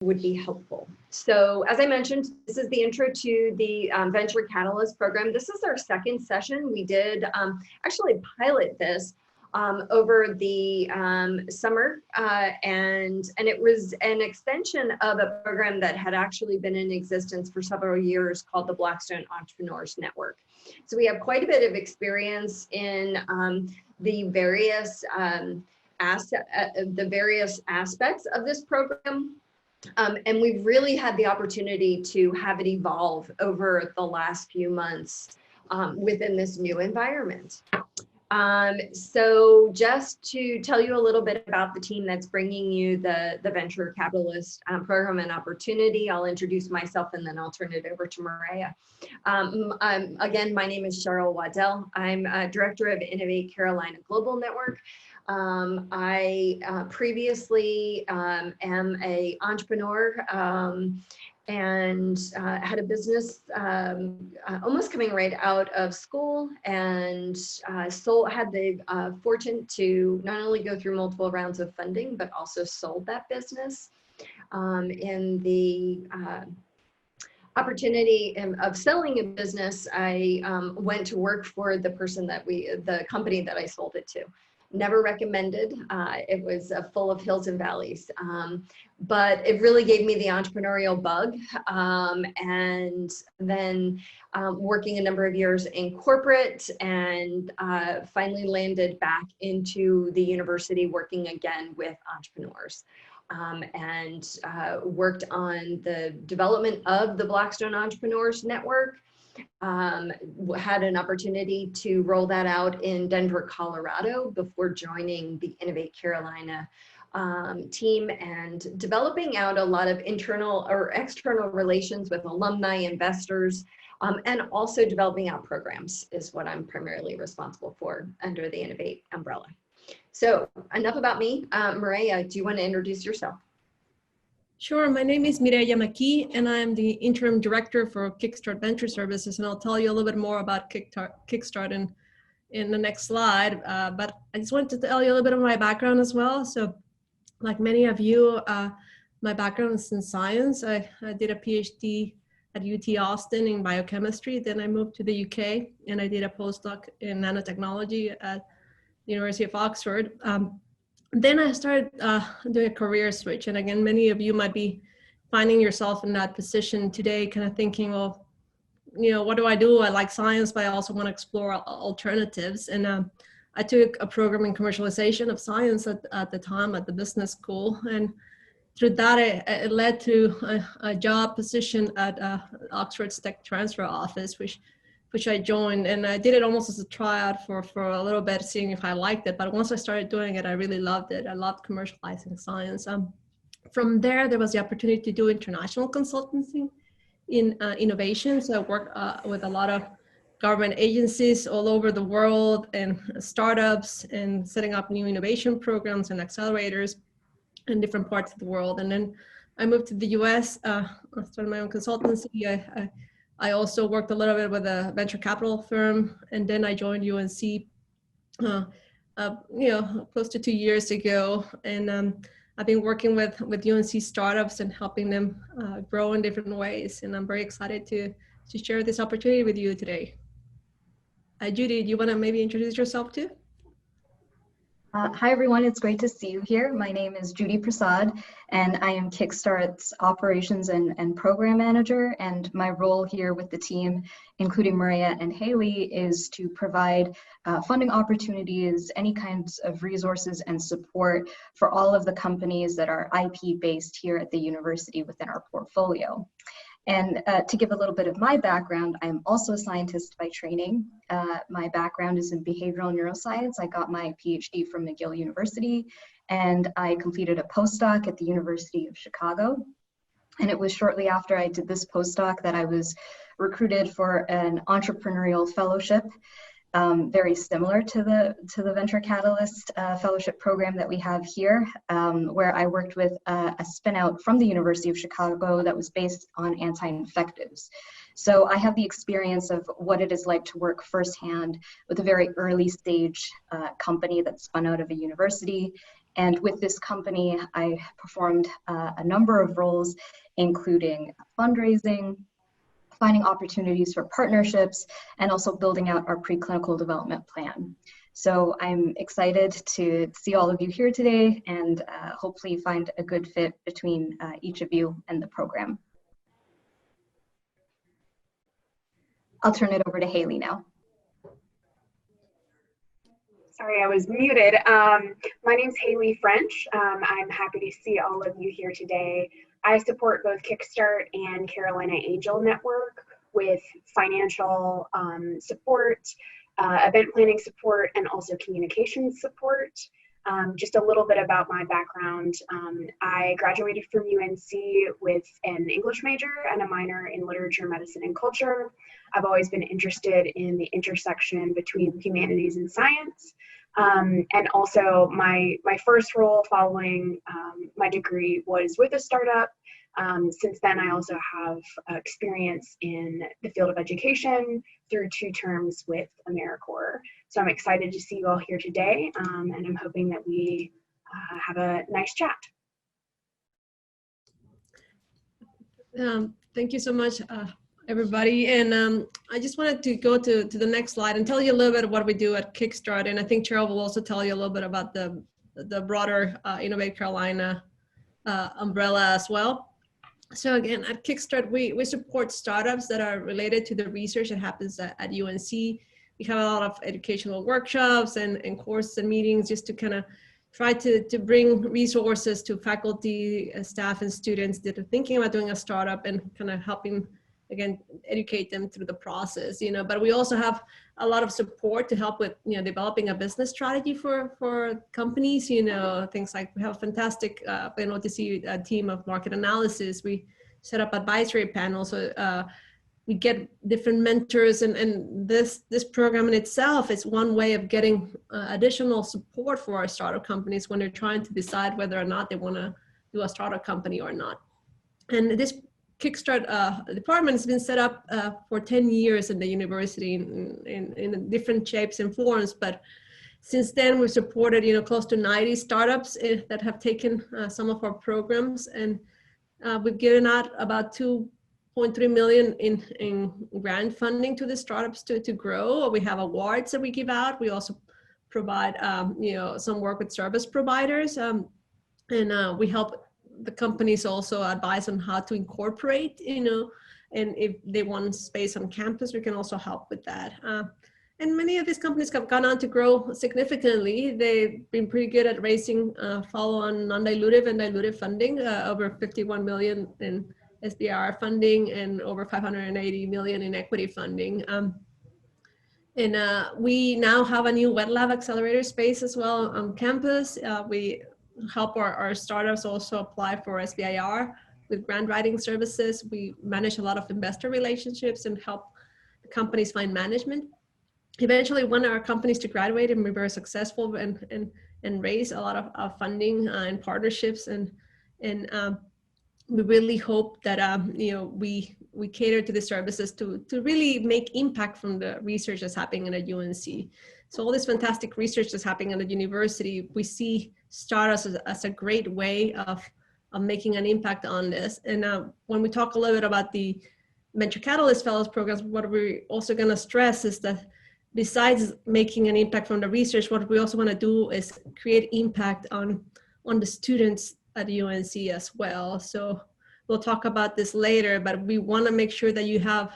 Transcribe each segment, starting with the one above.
would be helpful. So as I mentioned, this is the intro to the Venture Catalyst program. This is our second session. We did actually pilot this over the summer, and it was an extension of a program that had actually been in existence for several years called the Blackstone Entrepreneurs Network. So we have quite a bit of experience in the various aspects of this program. And we've really had the opportunity to have it evolve over the last few months within this new environment. So just to tell you a little bit about the team that's bringing you the Venture Capitalist program and opportunity, I'll introduce myself and then I'll turn it over to Maria. Again, my name is Cheryl Waddell. I'm Director of Innovate Carolina Global Network. I previously am an entrepreneur and had a business almost coming right out of school, and had the fortune to not only go through multiple rounds of funding, but also sold that business. In the opportunity of selling a business, I went to work for the company that I sold it to. Never recommended. It was full of hills and valleys, but it really gave me the entrepreneurial bug. And then working a number of years in corporate, and finally landed back into the university working again with entrepreneurs. And worked on the development of the Blackstone Entrepreneurs Network. Had an opportunity to roll that out in Denver, Colorado before joining the Innovate Carolina team and developing out a lot of internal or external relations with alumni, investors, and also developing out programs is what I'm primarily responsible for under the Innovate umbrella. So enough about me. Maria, do you want to introduce yourself? Sure. My name is Mireya McKee, and I'm the Interim Director for Kickstart Venture Services, and I'll tell you a little bit more about Kickstart in the next slide. But I just wanted to tell you a little bit of my background as well. So like many of you, my background is in science. I did a PhD at UT Austin in biochemistry. Then I moved to the UK, and I did a postdoc in nanotechnology at the University of Oxford. Then I started doing a career switch. And again, many of you might be finding yourself in that position today, kind of thinking, well, you know, what do? I like science, but I also want to explore alternatives. And I took a program in commercialization of science at the time at the business school. And through that, it led to a job position at Oxford's tech transfer office, which I joined, and I did it almost as a tryout for a little bit, seeing if I liked it. But once I started doing it, I really loved it. I loved commercializing science. From there was the opportunity to do international consultancy in innovation. So I worked with a lot of government agencies all over the world and startups and setting up new innovation programs and accelerators in different parts of the world. And then I moved to the US, I started my own consultancy. I also worked a little bit with a venture capital firm, and then I joined UNC, close to 2 years ago. And I've been working with UNC startups and helping them grow in different ways. And I'm very excited to share this opportunity with you today. Judy, do you want to maybe introduce yourself too? Hi, everyone. It's great to see you here. My name is Judy Prasad, and I am Kickstart's operations and program manager. And my role here with the team, including Maria and Haley, is to provide funding opportunities, any kinds of resources and support for all of the companies that are IP-based here at the university within our portfolio. And to give a little bit of my background, I'm also a scientist by training. My background is in behavioral neuroscience. I got my PhD from McGill University, and I completed a postdoc at the University of Chicago. And it was shortly after I did this postdoc that I was recruited for an entrepreneurial fellowship, very similar to the Venture Catalyst fellowship program that we have here, where I worked with a spin out from the University of Chicago that was based on anti-infectives. So I have the experience of what it is like to work firsthand with a very early stage company that spun out of a university And with this company, I performed a number of roles, including fundraising, finding opportunities for partnerships, and also building out our preclinical development plan. So I'm excited to see all of you here today and hopefully find a good fit between each of you and the program. I'll turn it over to Haley now. Sorry, I was muted. My name's Haley French. I'm happy to see all of you here today. I support both Kickstart and Carolina Angel Network with financial support, event planning support, and also communications support. Just a little bit about my background. I graduated from UNC with an English major and a minor in literature, medicine, and culture. I've always been interested in the intersection between humanities and science. And also my first role following my degree was with a startup. Since then, I also have experience in the field of education through 2 terms with AmeriCorps. So I'm excited to see you all here today, and I'm hoping that we have a nice chat. Thank you so much, everybody. And I just wanted to go to the next slide and tell you a little bit of what we do at Kickstart. And I think Cheryl will also tell you a little bit about the broader Innovate Carolina umbrella as well. So again, at Kickstart, we support startups that are related to the research that happens at UNC. We have a lot of educational workshops and courses and meetings just to kind of try to bring resources to faculty, staff, and students that are thinking about doing a startup and kind of helping, again, educate them through the process, you know. But we also have a lot of support to help with, you know, developing a business strategy for companies, you know, things like we have a fantastic a team of market analysis. We set up advisory panels. So we get different mentors, and this program in itself is one way of getting additional support for our startup companies when they're trying to decide whether or not they want to do a startup company or not. And this Kickstart department has been set up for 10 years in the university in different shapes and forms. But since then, we've supported, you know, close to 90 startups that have taken some of our programs, and we've given out about $2.3 million in grant funding to the startups to grow. We have awards that we give out. We also provide, you know, some work with service providers, and we help the companies also advise on how to incorporate, you know, and if they want space on campus, we can also help with that. And many of these companies have gone on to grow significantly. They've been pretty good at raising follow-on non-dilutive and dilutive funding, over $51 million in SBIR funding and over $580 million in equity funding. And we now have a new wet lab accelerator space as well on campus. We help our startups also apply for SBIR with grant writing services. We manage a lot of investor relationships and help the companies find management. Eventually, want our companies to graduate and be very successful and raise a lot of funding and partnerships. And we really hope that you know, we cater to the services to really make impact from the research that's happening at UNC. So all this fantastic research that's happening at the university, we see startups as a great way of making an impact on this. And when we talk a little bit about the Venture Catalyst Fellows programs, what we're also going to stress is that besides making an impact from the research, what we also want to do is create impact on the students at UNC as well. So we'll talk about this later, but we want to make sure that you have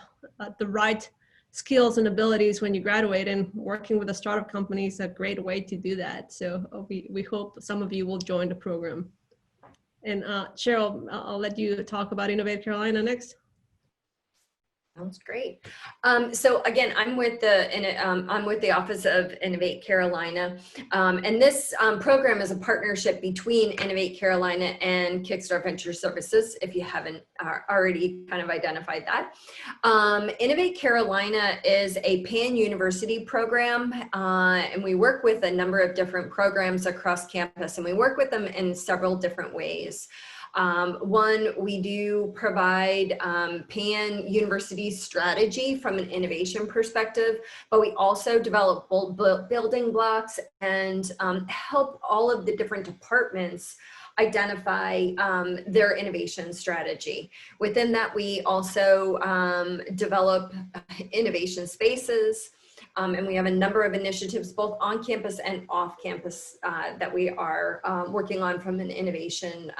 the right skills and abilities when you graduate, and working with a startup company is a great way to do that. So we hope some of you will join the program. And Cheryl, I'll let you talk about Innovate Carolina next. Sounds great. So again, I'm with the Office of Innovate Carolina, and this program is a partnership between Innovate Carolina and Kickstart Venture Services, if you haven't already kind of identified that. Innovate Carolina is a pan-university program, and we work with a number of different programs across campus, and we work with them in several different ways. One, we do provide pan-university strategy from an innovation perspective, but we also develop building blocks and help all of the different departments identify their innovation strategy. Within that, we also develop innovation spaces, and we have a number of initiatives both on campus and off campus that we are working on from an innovation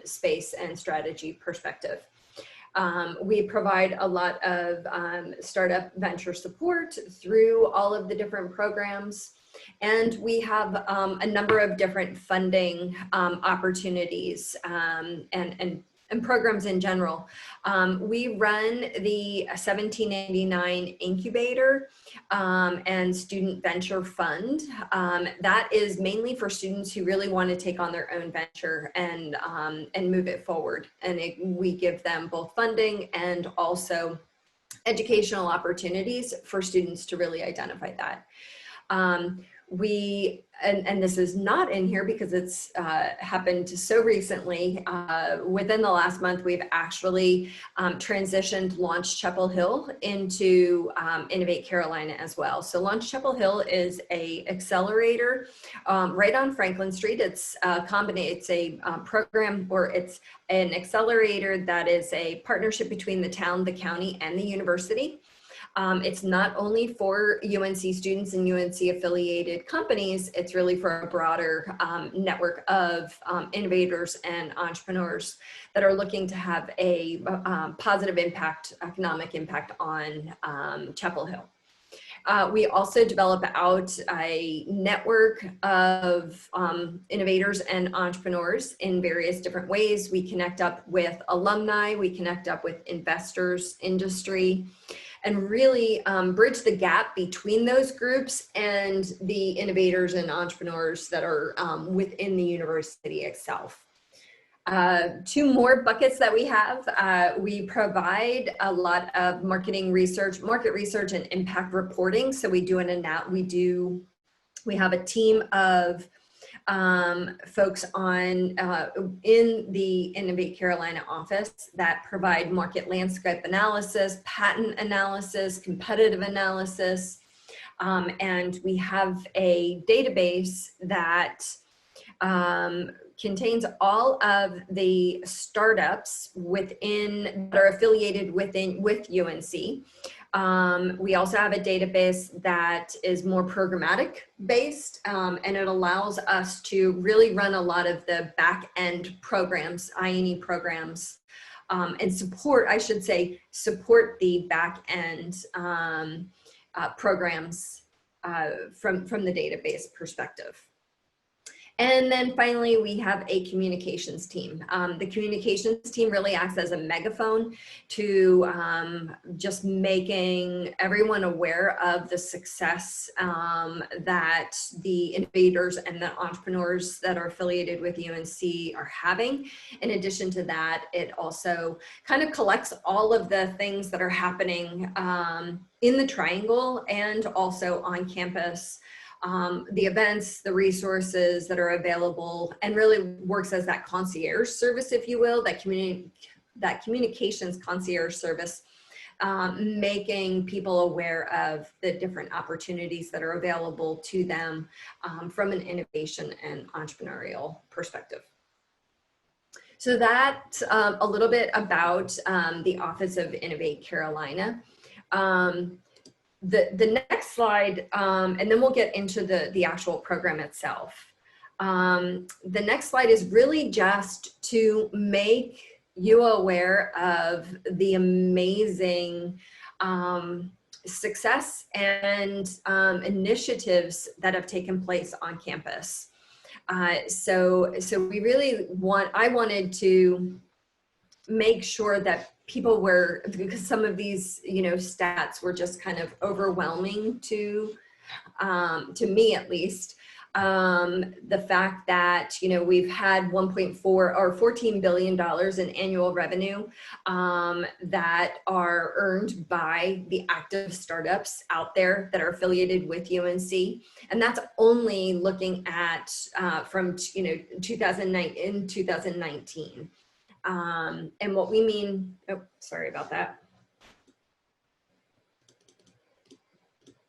space and strategy perspective. We provide a lot of startup venture support through all of the different programs. And we have a number of different funding opportunities and programs in general. We run the 1789 Incubator and Student Venture Fund. That is mainly for students who really want to take on their own venture and move it forward. And we give them both funding and also educational opportunities for students to really identify that. And this is not in here because it's happened so recently. Within the last month, we've actually transitioned UNC-Chapel Hill into Innovate Carolina as well. So UNC-Chapel Hill is a accelerator right on Franklin Street. It's a program, or it's an accelerator that is a partnership between the town, the county, and the university. It's not only for UNC students and UNC affiliated companies, it's really for a broader network of innovators and entrepreneurs that are looking to have a positive impact, economic impact on Chapel Hill. We also develop out a network of innovators and entrepreneurs in various different ways. We connect up with alumni, we connect up with investors, industry, and really bridge the gap between those groups and the innovators and entrepreneurs that are within the university itself. Two more buckets that we have. We provide a lot of market research, and impact reporting. So we have a team of folks in the Innovate Carolina office that provide market landscape analysis, patent analysis, competitive analysis, and we have a database that contains all of the startups that are affiliated with UNC. We also have a database that is more programmatic based, and it allows us to really run a lot of the back end programs, I&E programs, and support the back end programs from the database perspective. And then finally, we have a communications team. The communications team really acts as a megaphone to just making everyone aware of the success that the innovators and the entrepreneurs that are affiliated with UNC are having. In addition to that, it also kind of collects all of the things that are happening in the Triangle and also on campus. The events, the resources that are available, and really works as that concierge service, if you will, that communications concierge service, making people aware of the different opportunities that are available to them from an innovation and entrepreneurial perspective. So that's a little bit about the Office of Innovate Carolina. The next slide, and then we'll get into the actual program itself. The next slide is really just to make you aware of the amazing success and initiatives that have taken place on campus. So we really I wanted to make sure that people were, because some of these, stats were just kind of overwhelming to me at least. The fact that, we've had $14 billion in annual revenue that are earned by the active startups out there that are affiliated with UNC. And that's only looking at from 2019. And what we mean, oh, sorry about that.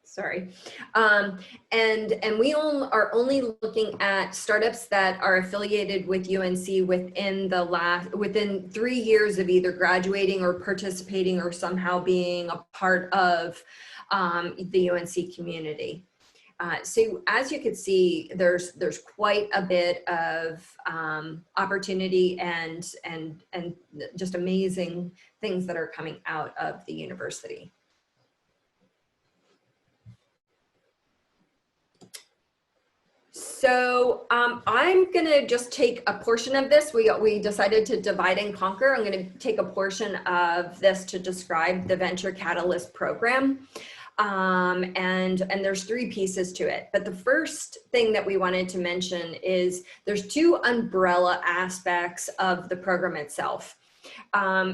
Sorry. And we are only looking at startups that are affiliated with UNC within 3 years of either graduating or participating or somehow being a part of the UNC community. So as you can see, there's quite a bit of opportunity and just amazing things that are coming out of the university. So I'm gonna just take a portion of this. We decided to divide and conquer. I'm gonna take a portion of this to describe the Venture Catalyst program. And there's 3 pieces to it. But the first thing that we wanted to mention is there's 2 umbrella aspects of the program itself.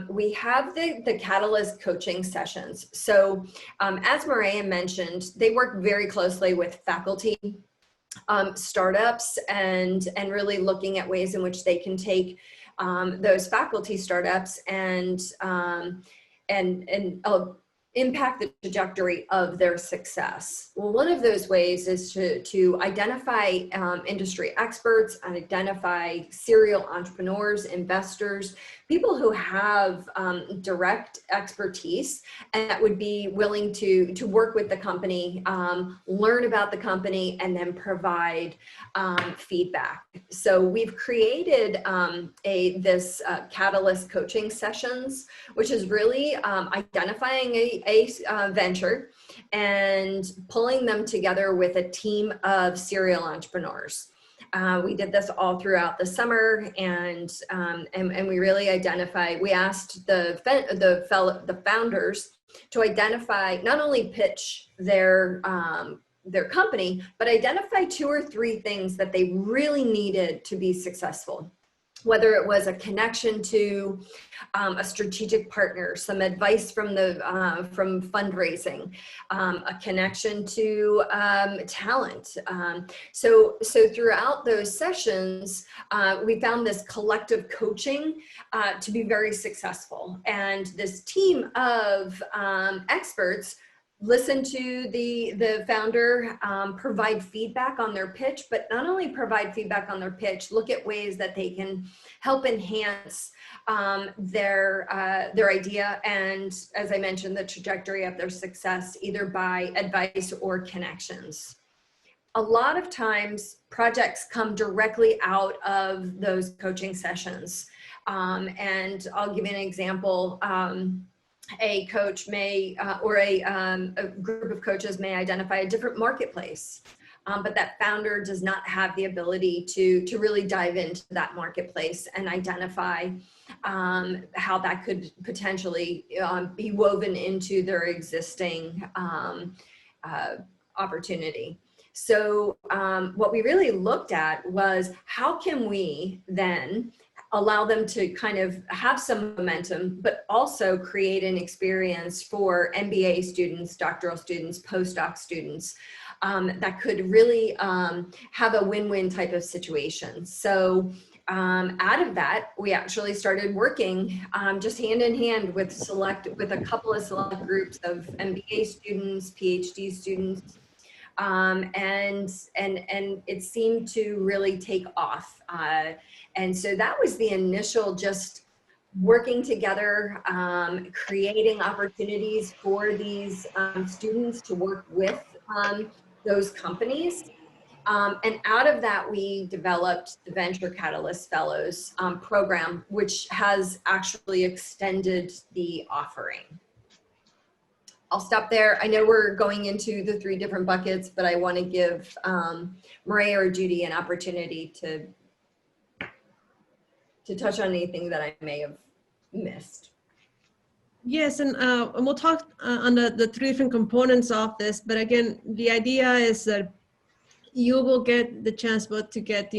We have the Catalyst coaching sessions. So as Maria mentioned, they work very closely with faculty, startups, and really looking at ways in which they can take those faculty startups and impact the trajectory of their success. Well, one of those ways is to identify industry experts, identify serial entrepreneurs, investors, people who have direct expertise and that would be willing to work with the company, learn about the company, and then provide feedback. So we've created this Catalyst coaching sessions, which is really identifying a venture and pulling them together with a team of serial entrepreneurs. We did this all throughout the summer, and we really we asked the founders to identify, not only pitch their company, but identify 2 or 3 things that they really needed to be successful. Whether it was a connection to a strategic partner, some advice from fundraising, a connection to talent. So throughout those sessions, we found this collective coaching to be very successful. And this team of experts listen to the founder, provide feedback on their pitch, but not only provide feedback on their pitch, look at ways that they can help enhance their idea and, as I mentioned, the trajectory of their success, either by advice or connections. A lot of times projects come directly out of those coaching sessions. And I'll give you an example. A coach may, or a group of coaches may identify a different marketplace, but that founder does not have the ability to really dive into that marketplace and identify how that could potentially be woven into their existing opportunity. So what we really looked at was how can we then allow them to kind of have some momentum, but also create an experience for MBA students, doctoral students, postdoc students that could really have a win-win type of situation. So out of that, we actually started working just hand in hand with a couple of select groups of MBA students, PhD students, and it seemed to really take off. And so that was the initial, just working together, creating opportunities for these students to work with those companies. And out of that, we developed the Venture Catalyst Fellows program, which has actually extended the offering. I'll stop there. I know we're going into the 3 different buckets, but I want to give Maria or Judy an opportunity to touch on anything that I may have missed. Yes, and we'll talk on the 3 different components of this, but again, the idea is that you will get the chance both to get,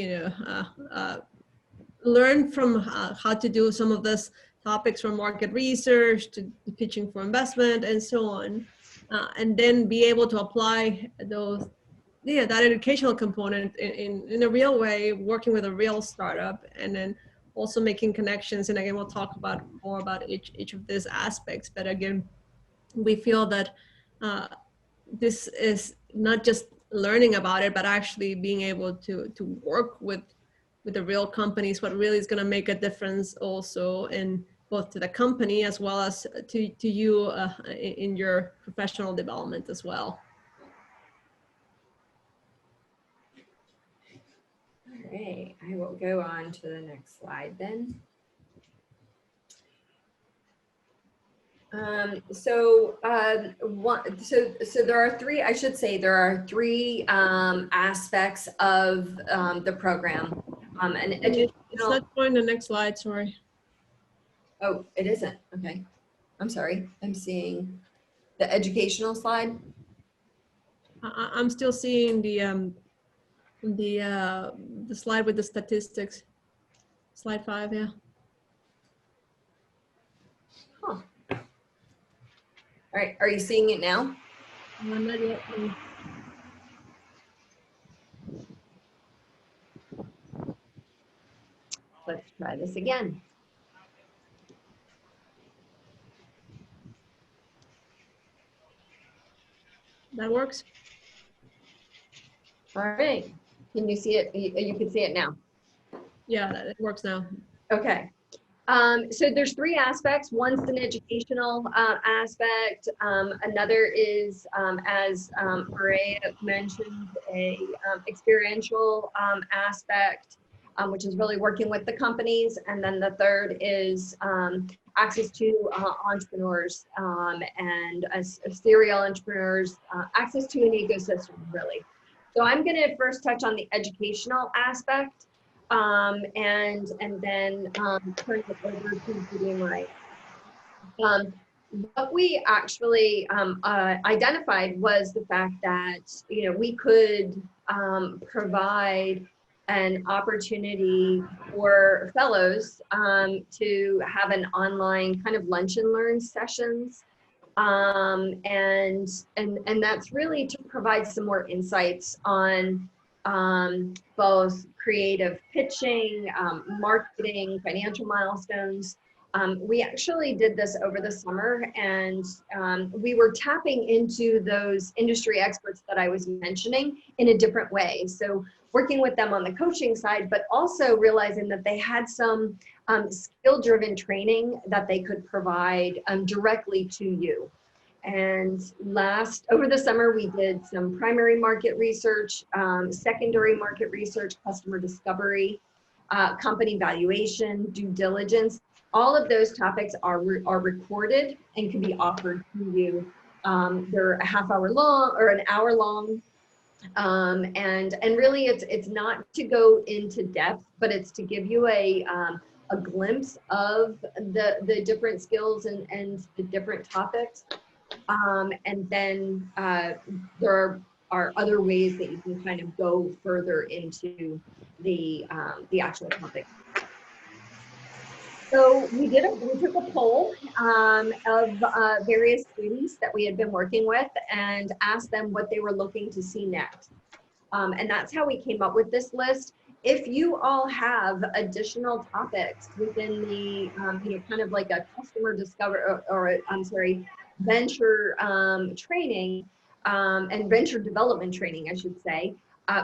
learn from how to do some of this topics from market research to pitching for investment and so on, and then be able to apply those, that educational component in a real way, working with a real startup, and then also making connections. And again, we'll talk about more about each of these aspects. But again, we feel that this is not just learning about it, but actually being able to work with the real companies, what really is going to make a difference also in both to the company as well as to you in your professional development as well. All right, I will go on to the next slide then. So there are three, I should say, there are three aspects of the program. An additional, It's not showing the next slide, sorry. oh, it isn't, okay. I'm sorry, I'm seeing the educational slide. I'm still seeing the slide with the statistics. Slide 5, yeah. Huh. All right, are you seeing it now? Not yet. Let's try this again. That works? All right, can you see it? You can see it now. Yeah, it works now. Okay. So there's three aspects. One's an educational aspect. Another is, as Maria mentioned, a experiential aspect, which is really working with the companies. And then the third is access to entrepreneurs and serial entrepreneurs, access to an ecosystem, really. So I'm going to first touch on the educational aspect. And then turn it over to Judy and Maria. What we actually identified was the fact that, you know, we could provide an opportunity for fellows to have an online kind of lunch and learn sessions. And that's really to provide some more insights on both creative pitching, marketing, financial milestones. We actually did this over the summer, and we were tapping into those industry experts that I was mentioning in a different way. So working with them on the coaching side, but also realizing that they had some skill-driven training that they could provide directly to you. And over the summer, we did some primary market research, secondary market research, customer discovery, company valuation, due diligence. All of those topics are recorded and can be offered to you. They're a half hour long or an hour long. And really it's not to go into depth, but it's to give you a glimpse of the different skills and the different topics. And then there are other ways that you can kind of go further into the actual topic. So we took a poll of various students that we had been working with and asked them what they were looking to see next. And that's how we came up with this list. If you all have additional topics within the, you know, kind of like a customer discovery or I'm sorry, venture training and venture development training, I should say,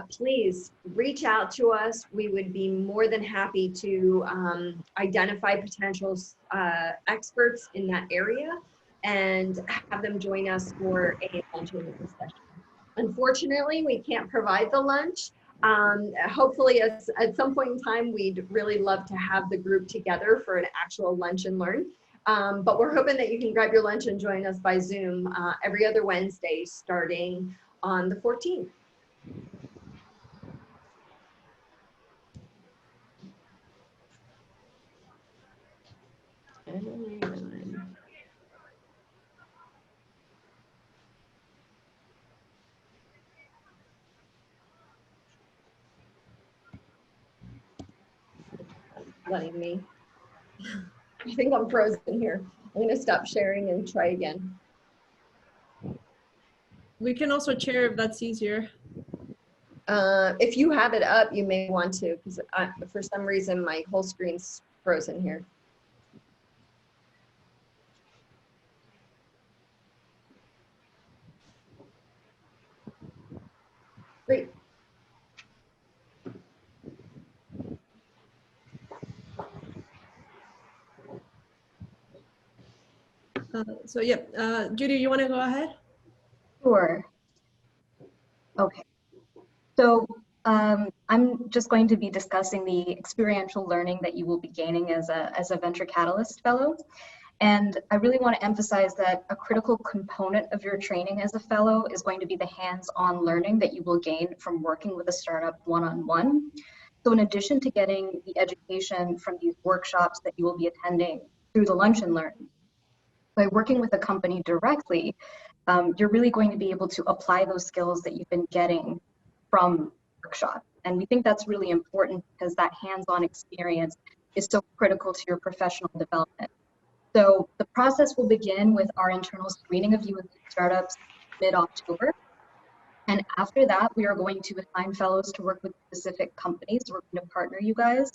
please reach out to us. We would be more than happy to identify potential experts in that area and have them join us for a lunch and learn session. Unfortunately, we can't provide the lunch. Hopefully at some point in time, we'd really love to have the group together for an actual lunch and learn. But we're hoping that you can grab your lunch and join us by Zoom every other Wednesday starting on the 14th. Letting me. I think I'm frozen here. I'm going to stop sharing and try again. We can also share if that's easier. If you have it up, you may want to, because for some reason my whole screen's frozen here. Great. So yeah, Judy, you want to go ahead? Sure. Okay. So I'm just going to be discussing the experiential learning that you will be gaining as a Venture Catalyst Fellow. And I really want to emphasize that a critical component of your training as a fellow is going to be the hands-on learning that you will gain from working with a startup one-on-one. So in addition to getting the education from these workshops that you will be attending through the Lunch and Learn, by working with a company directly, you're really going to be able to apply those skills that you've been getting from workshop. And we think that's really important because that hands-on experience is so critical to your professional development. So the process will begin with our internal screening of UNC startups mid-October. And after that, we are going to assign fellows to work with specific companies. We're going to partner you guys.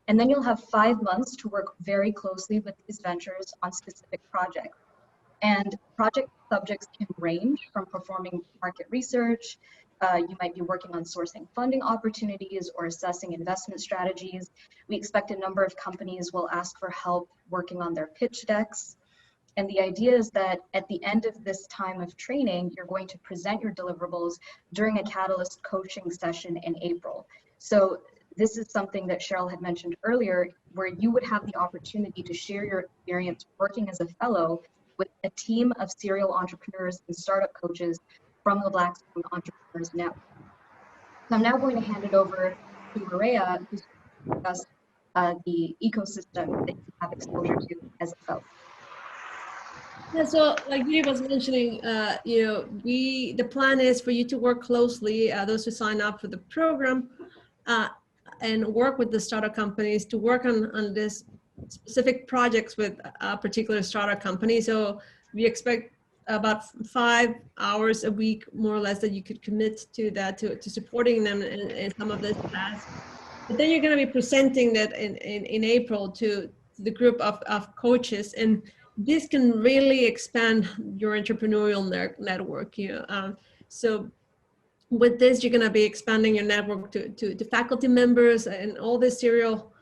And then you'll have 5 months to work very closely with these ventures on specific projects. And project subjects can range from performing market research. You might be working on sourcing funding opportunities or assessing investment strategies. We expect a number of companies will ask for help working on their pitch decks. And the idea is that at the end of this time of training, you're going to present your deliverables during a Catalyst coaching session in April. So this is something that Cheryl had mentioned earlier, where you would have the opportunity to share your experience working as a fellow with a team of serial entrepreneurs and startup coaches from the Blackstone Entrepreneurs Network. So I'm now going to hand it over to Maria, who's going to discuss the ecosystem that you have exposure to as a fellow. Yeah, so like Judy was mentioning, the plan is for you to work closely, those who sign up for the program, and work with the startup companies to work on this specific projects with a particular startup company. So we expect about 5 hours a week, more or less, that you could commit to that, to supporting them in some of this tasks. But then you're going to be presenting that in April to the group of coaches, and this can really expand your entrepreneurial network. So with this, you're going to be expanding your network to faculty members and all the serial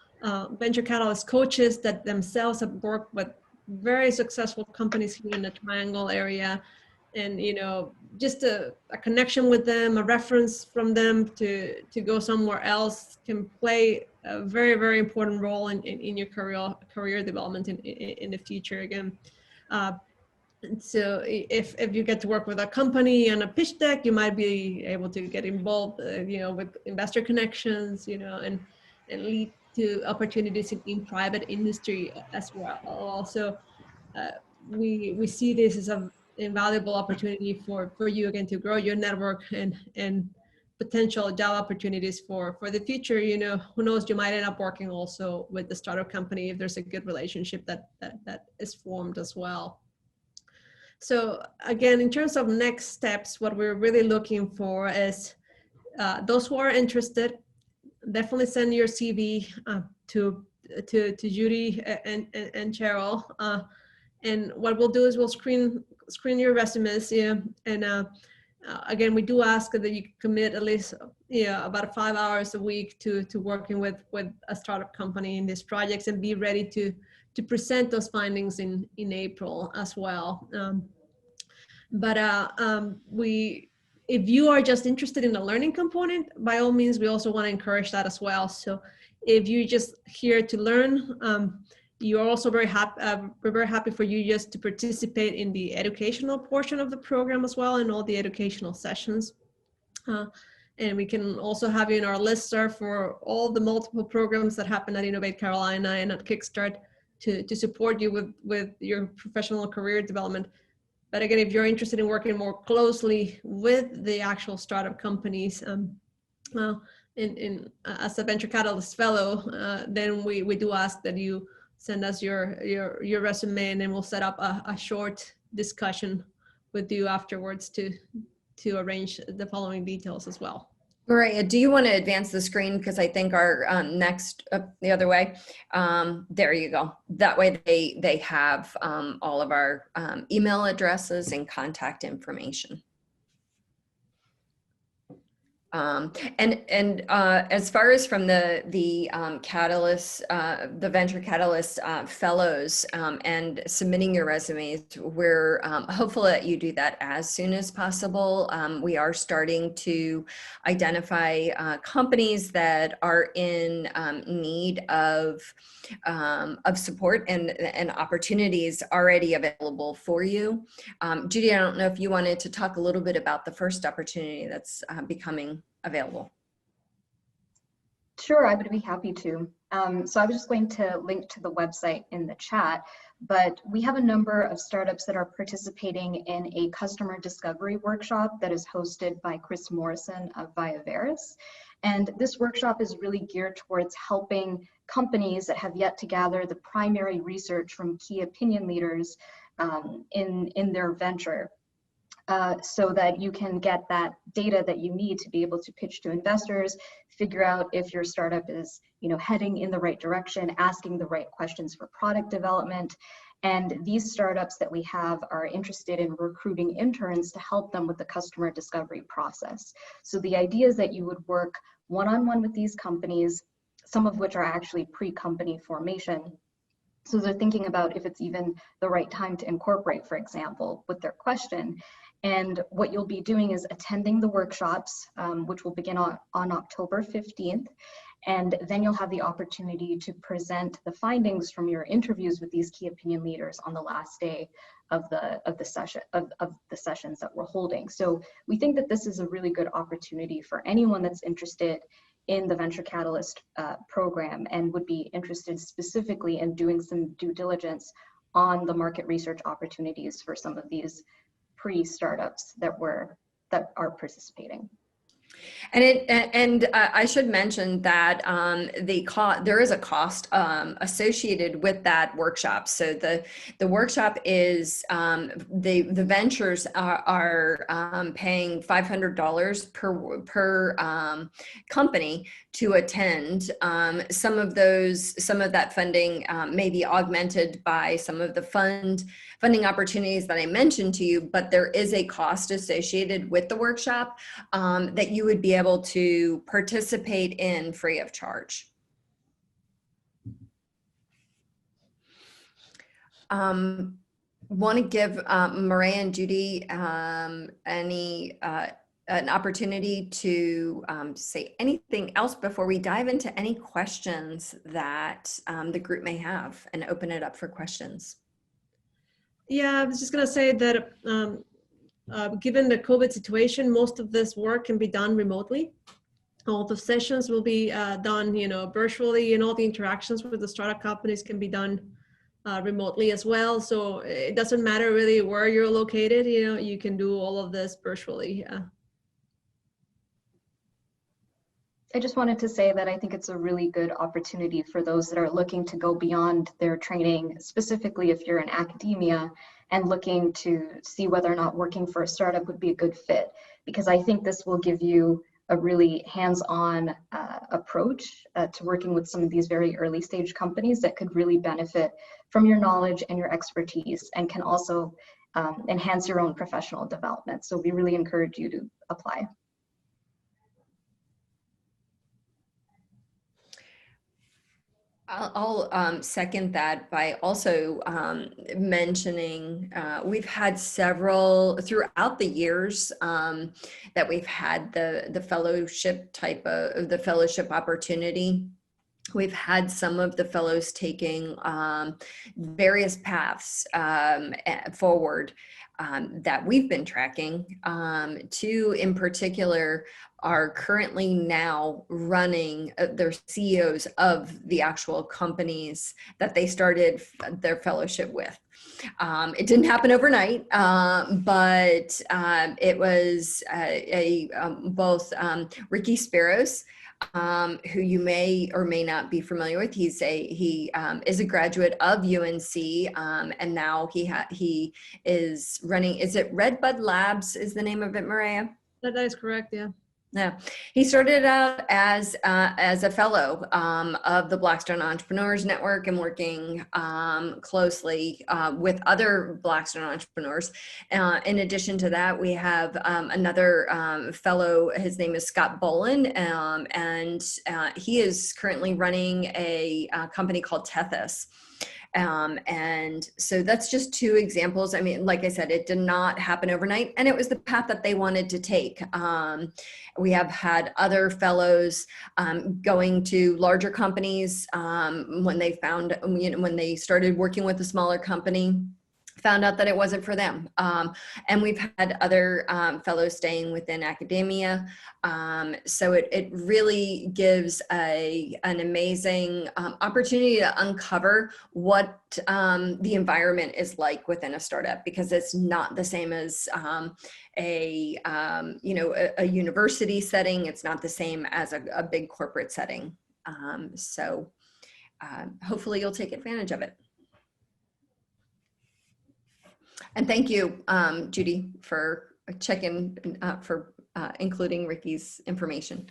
venture catalyst coaches that themselves have worked with very successful companies here in the Triangle area. And, just a connection with them, a reference from them to go somewhere else can play a very, very important role in your career development in the future again. So if you get to work with a company on a pitch deck, you might be able to get involved, with investor connections, and lead to opportunities in private industry as well. Also, we see this as an invaluable opportunity for you again to grow your network and potential job opportunities for the future. Who knows, you might end up working also with the startup company if there's a good relationship that is formed as well. So again, in terms of next steps, what we're really looking for is those who are interested, definitely send your CV to Judy and Cheryl. And what we'll do is we'll screen your resumes. And again, we do ask that you commit at least about 5 hours a week to working with a startup company in these projects, and be ready to present those findings in April as well. If you are just interested in the learning component, by all means, we also want to encourage that as well. So if you're just here to learn, you're also very happy. We're very happy for you just to participate in the educational portion of the program as well, and all the educational sessions. And we can also have you in our listserv for all the multiple programs that happen at Innovate Carolina and at Kickstart to support you with your professional career development. But again, if you're interested in working more closely with the actual startup companies, as a venture catalyst fellow, then we do ask that you send us your resume, and then we'll set up a short discussion with you afterwards to arrange the following details as well. Maria, do you want to advance the screen? Because I think our next, the other way, there you go. That way they have all of our email addresses and contact information. As far as from the Catalyst, the Venture Catalyst fellows and submitting your resumes, we're hopeful that you do that as soon as possible. We are starting to identify companies that are in need of support and opportunities already available for you. Judy, I don't know if you wanted to talk a little bit about the first opportunity that's becoming available. Sure, I would be happy to. So I was just going to link to the website in the chat, but we have a number of startups that are participating in a customer discovery workshop that is hosted by Chris Morrison of Viaveris. And this workshop is really geared towards helping companies that have yet to gather the primary research from key opinion leaders in their venture. So that you can get that data that you need to be able to pitch to investors, figure out if your startup is, heading in the right direction, asking the right questions for product development. And these startups that we have are interested in recruiting interns to help them with the customer discovery process. So the idea is that you would work one-on-one with these companies, some of which are actually pre-company formation. So they're thinking about if it's even the right time to incorporate, for example, with their question. And what you'll be doing is attending the workshops, which will begin on October 15th. And then you'll have the opportunity to present the findings from your interviews with these key opinion leaders on the last day of the sessions that we're holding. So we think that this is a really good opportunity for anyone that's interested in the Venture Catalyst program and would be interested specifically in doing some due diligence on the market research opportunities for some of these pre-startups that are participating. And I should mention that there is a cost associated with that workshop. So the workshop is the ventures are paying $500 per company to attend. Some of that funding may be augmented by some of the funding opportunities that I mentioned to you, but there is a cost associated with the workshop that you would be able to participate in free of charge. Want to give Maria and Judy an opportunity to say anything else before we dive into any questions that the group may have and open it up for questions. Yeah, I was just going to say that given the COVID situation, most of this work can be done remotely. All the sessions will be done, virtually, and all the interactions with the startup companies can be done remotely as well. So it doesn't matter really where you're located, you can do all of this virtually. Yeah. I just wanted to say that I think it's a really good opportunity for those that are looking to go beyond their training, specifically if you're in academia and looking to see whether or not working for a startup would be a good fit, because I think this will give you a really hands-on approach to working with some of these very early stage companies that could really benefit from your knowledge and your expertise, and can also enhance your own professional development. So we really encourage you to apply. I'll second that by also mentioning we've had several throughout the years that we've had the fellowship the fellowship opportunity. We've had some of the fellows taking various paths forward that we've been tracking. Two in particular are currently now running, they're CEOs of the actual companies that they started their fellowship with. It didn't happen overnight, but it was both Ricky Sparrows, who you may or may not be familiar with. He is a graduate of UNC, and now he is running. Is it Redbud Labs? Is the name of it, Maria? That is correct. Yeah. Yeah, he started out as a fellow of the Blackstone Entrepreneurs Network and working closely with other Blackstone entrepreneurs. In addition to that, we have another fellow. His name is Scott Bolin, and he is currently running a company called Tethys. And so that's just two examples. I mean, like I said, it did not happen overnight, and it was the path that they wanted to take. We have had other fellows going to larger companies when they found, when they started working with a smaller company, found out that it wasn't for them. And we've had other fellows staying within academia. So it really gives an amazing opportunity to uncover what the environment is like within a startup, because it's not the same as a university setting. It's not the same as a big corporate setting. So hopefully you'll take advantage of it. And thank you, Judy, for checking, for including Ricky's information.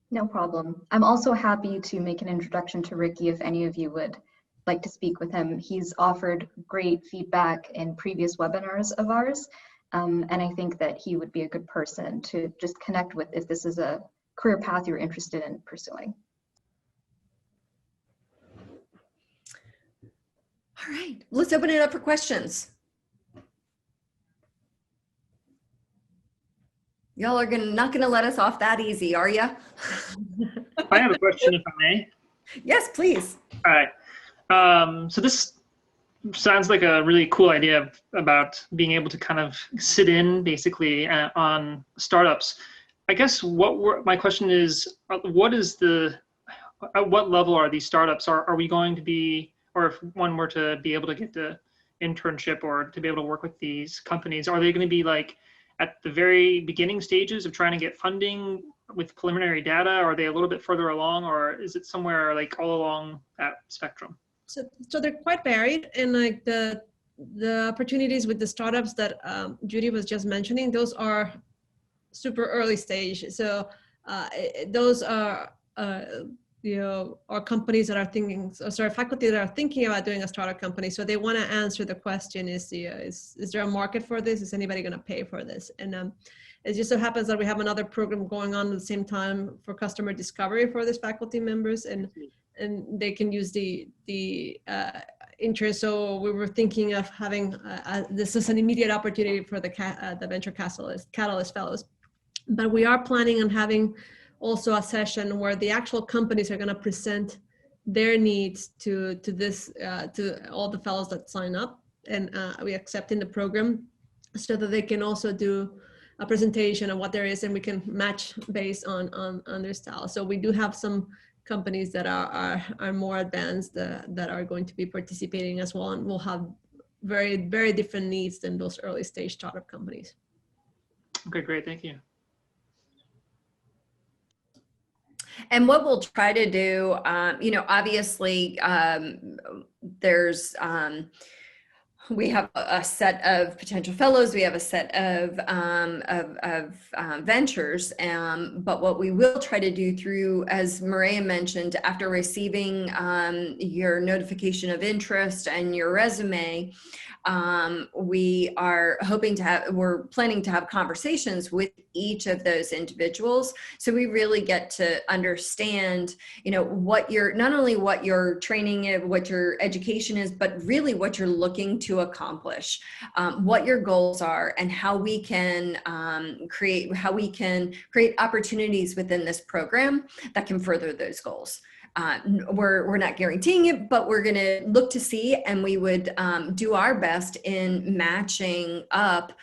No problem. I'm also happy to make an introduction to Ricky if any of you would like to speak with him. He's offered great feedback in previous webinars of ours, and I think that he would be a good person to just connect with if this is a career path you're interested in pursuing. All right, let's open it up for questions. Y'all are not gonna let us off that easy, are you? I have a question, if I may. Yes, please. All right. So this sounds like a really cool idea about being able to kind of sit in basically on startups. I guess my question is, what is at what level are these startups? Are we going to be, or if one were to be able to get the internship or to be able to work with these companies, are they going to be like at the very beginning stages of trying to get funding with preliminary data? Are they a little bit further along, or is it somewhere like all along that spectrum? So they're quite varied, and like the opportunities with the startups that Judy was just mentioning, those are super early stage. So those are are companies that are thinking, faculty that are thinking about doing a startup company. So they want to answer the question: is there a market for this? Is anybody going to pay for this? And it just so happens that we have another program going on at the same time for customer discovery for these faculty members, and they can use the interest. So we were thinking of having this is an immediate opportunity for the Venture Catalyst Fellows, but we are planning on having also a session where the actual companies are going to present their needs to all the fellows that sign up and we accept in the program, so that they can also do a presentation of what there is, and we can match based on their style. So we do have some companies that are more advanced that are going to be participating as well, and will have very, very different needs than those early stage startup companies. Okay, great, thank you. And what we'll try to do, obviously there's, we have a set of potential fellows, we have a set of ventures, but what we will try to do through, as Maria mentioned, after receiving your notification of interest and your resume, we are we're planning to have conversations with each of those individuals. So we really get to understand, not only what your training is, what your education is, but really what you're looking to accomplish, what your goals are, and how we can create opportunities within this program that can further those goals. We're not guaranteeing it, but we're going to look to see, and we would do our best in matching up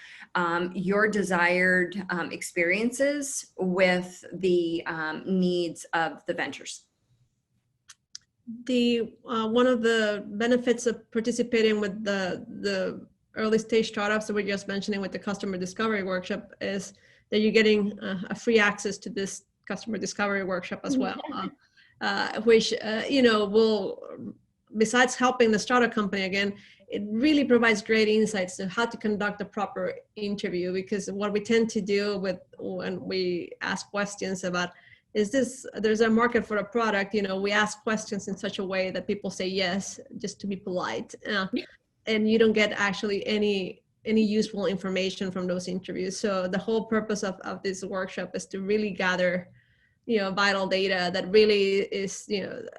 your desired experiences with the needs of the ventures. One of the benefits of participating with the early stage startups that we're just mentioning with the customer discovery workshop is that you're getting a free access to this customer discovery workshop as well. Which will besides helping the startup company again, it really provides great insights to how to conduct a proper interview, because what we tend to do when we ask questions about, there's a market for a product, we ask questions in such a way that people say yes, just to be polite. And you don't get actually any useful information from those interviews. So the whole purpose of this workshop is to really gather vital data that really is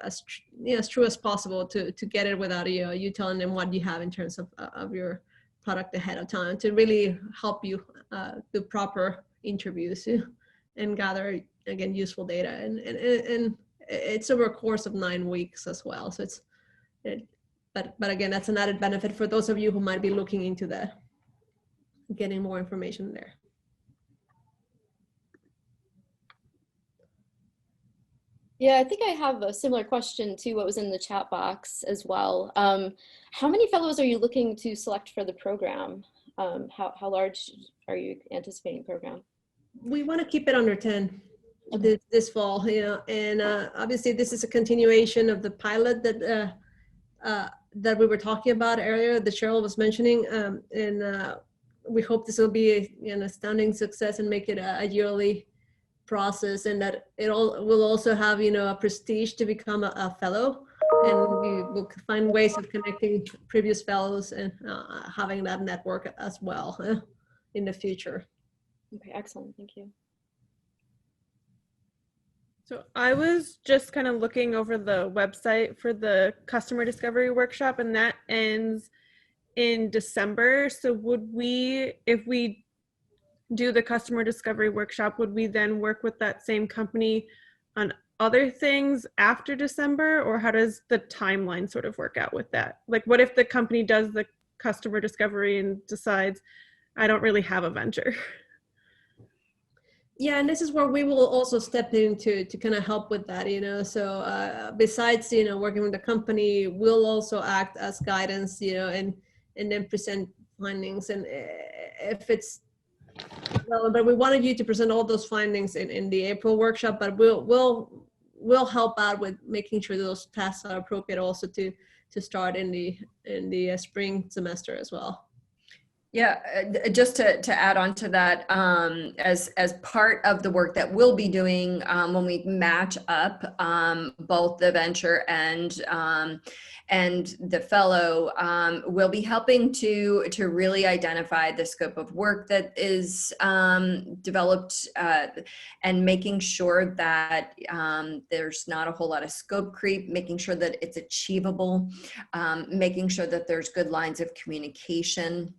as true as possible to get it without you telling them what you have in terms of your product ahead of time, to really help you do proper interviews and gather again useful data, and it's over a course of 9 weeks as well. So but again, that's an added benefit for those of you who might be looking into that, getting more information there. Yeah, I think I have a similar question to what was in the chat box as well. How many fellows are you looking to select for the program? How large are you anticipating program? We want to keep it under 10 this fall, and obviously this is a continuation of the pilot that we were talking about earlier, that Cheryl was mentioning, and we hope this will be an astounding success and make it a yearly process, and that it will also have a prestige to become a fellow, and we will find ways of connecting previous fellows and having that network as well in the future. Okay, excellent, thank you. So I was just kind of looking over the website for the customer discovery workshop, and that ends in December. So would we, if we do the customer discovery workshop, would we then work with that same company on other things after December, or how does the timeline sort of work out with that? Like, what if the company does the customer discovery and decides, I don't really have a venture? Yeah, and this is where we will also step in to kind of help with that, so besides, working with the company, we'll also act as guidance, and then present findings. And if it's, well, but we wanted you to present all those findings in the April workshop, but we'll help out with making sure those tasks are appropriate also to start in the spring semester as well. Yeah, just to add on to that, as part of the work that we'll be doing when we match up both the venture and the fellow, we'll be helping to really identify the scope of work that is developed, and making sure that there's not a whole lot of scope creep, making sure that it's achievable, making sure that there's good lines of communication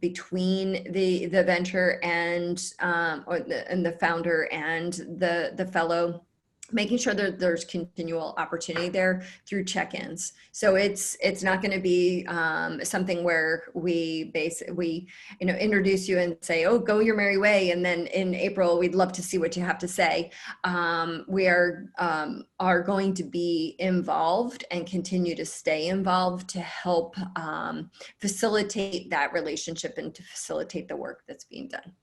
between the venture and the founder and the fellow, making sure that there's continual opportunity there through check-ins. So it's not going to be something where we introduce you and say, oh, go your merry way, and then in April we'd love to see what you have to say. We are going to be involved and continue to stay involved to help facilitate that relationship and to facilitate the work that's being done.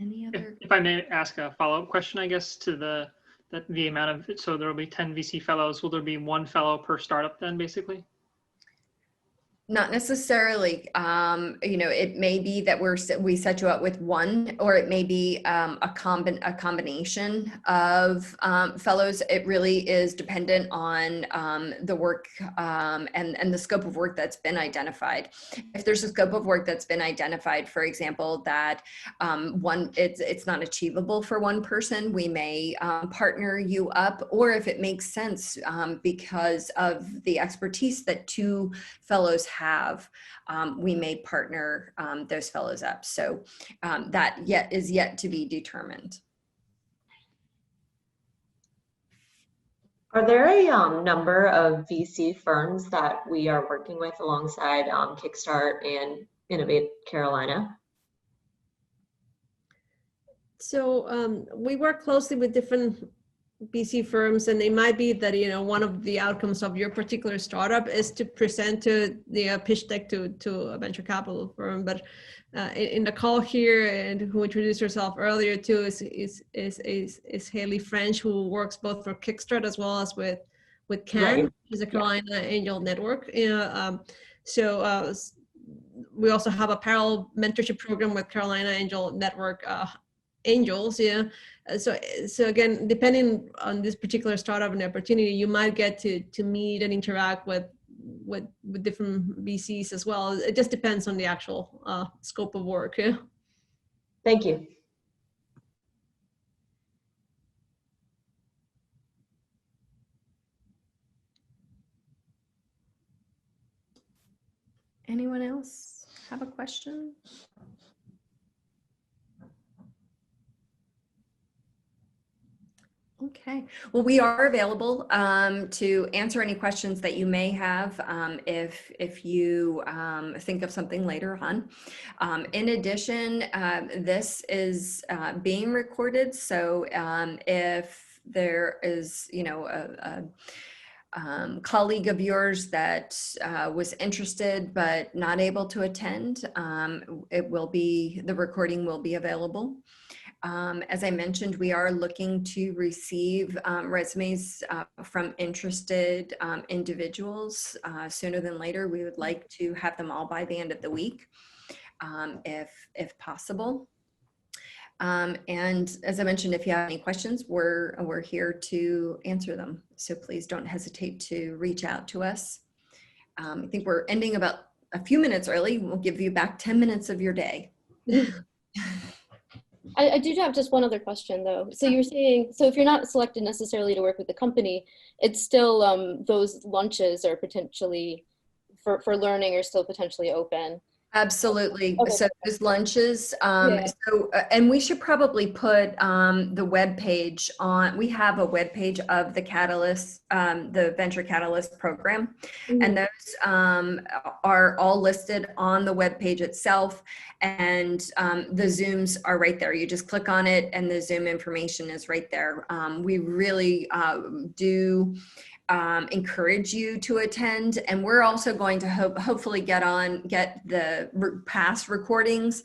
Any other? If I may ask a follow-up question, I guess, to the amount of, so there will be 10 VC fellows. Will there be one fellow per startup then, basically? Not necessarily. It may be that we set you up with one, or it may be a combination of fellows. It really is dependent on the work and the scope of work that's been identified. If there's a scope of work that's been identified, for example, that it's not achievable for one person, we may partner you up, or if it makes sense because of the expertise that two fellows have, we may partner those fellows up. So that is yet to be determined. Are there a number of VC firms that we are working with alongside Kickstart and Innovate Carolina? So we work closely with different VC firms, and it might be that, you know, one of the outcomes of your particular startup is to present to the pitch deck to a venture capital firm. But in the call here, and who introduced herself earlier too, is Haley French, who works both for Kickstart as well as with CAN, Right. which is a Carolina Angel Network. So we also have a parallel mentorship program with Carolina Angel Network Angels. Yeah. So again, depending on this particular startup and opportunity, you might get to meet and interact with different VCs as well. It just depends on the actual scope of work. Yeah. Thank you. Anyone else have a question? Okay, well, we are available to answer any questions that you may have if you think of something later on. In addition, this is being recorded, so if there is, you know, a colleague of yours that was interested but not able to attend, the recording will be available. As I mentioned, we are looking to receive resumes from interested individuals sooner than later. We would like to have them all by the end of the week, if possible. And as I mentioned, if you have any questions, we're here to answer them. So please don't hesitate to reach out to us. I think we're ending about a few minutes early. We'll give you back 10 minutes of your day. I do have just one other question though. So you're saying, so if you're not selected necessarily to work with the company, it's still, those lunches are potentially, for learning, are still potentially open. Absolutely. Okay. So those lunches, Yeah. and we should probably put the web page on. We have a web page of the Catalyst, the Venture Catalyst program, and those are all listed on the web page itself. And the Zooms are right there. You just click on it, and the Zoom information is right there. We really do encourage you to attend, and we're also going to hopefully get the past recordings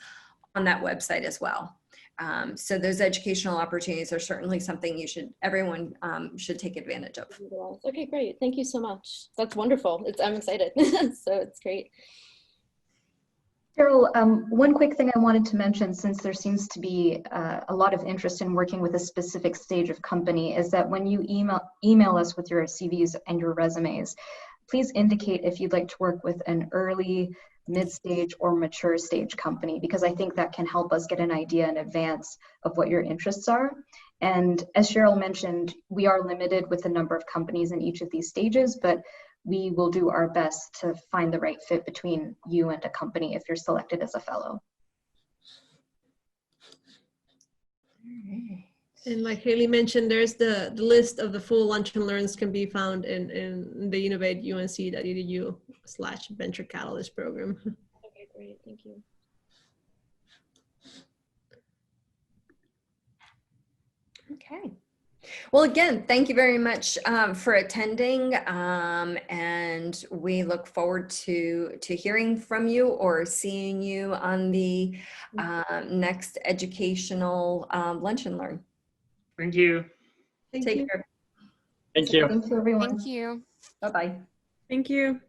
on that website as well. So those educational opportunities are certainly something everyone should take advantage of. Okay, great. Thank you so much. That's wonderful. I'm excited. So it's great. Cheryl, one quick thing I wanted to mention, since there seems to be a lot of interest in working with a specific stage of company, is that when you email us with your CVs and your resumes, please indicate if you'd like to work with an early, mid-stage, or mature stage company, because I think that can help us get an idea in advance of what your interests are. And as Cheryl mentioned, we are limited with the number of companies in each of these stages, but we will do our best to find the right fit between you and a company if you're selected as a fellow. And like Haley mentioned, there's the list of the full lunch and learns can be found in the Innovate UNC.edu/Venture Catalyst program. Okay, great. Thank you. Okay. Well, again, thank you very much for attending, and we look forward to hearing from you or seeing you on the next educational lunch and learn. Thank you. Take care. Thank you. Thank you, everyone. Thank you. Bye-bye. Thank you.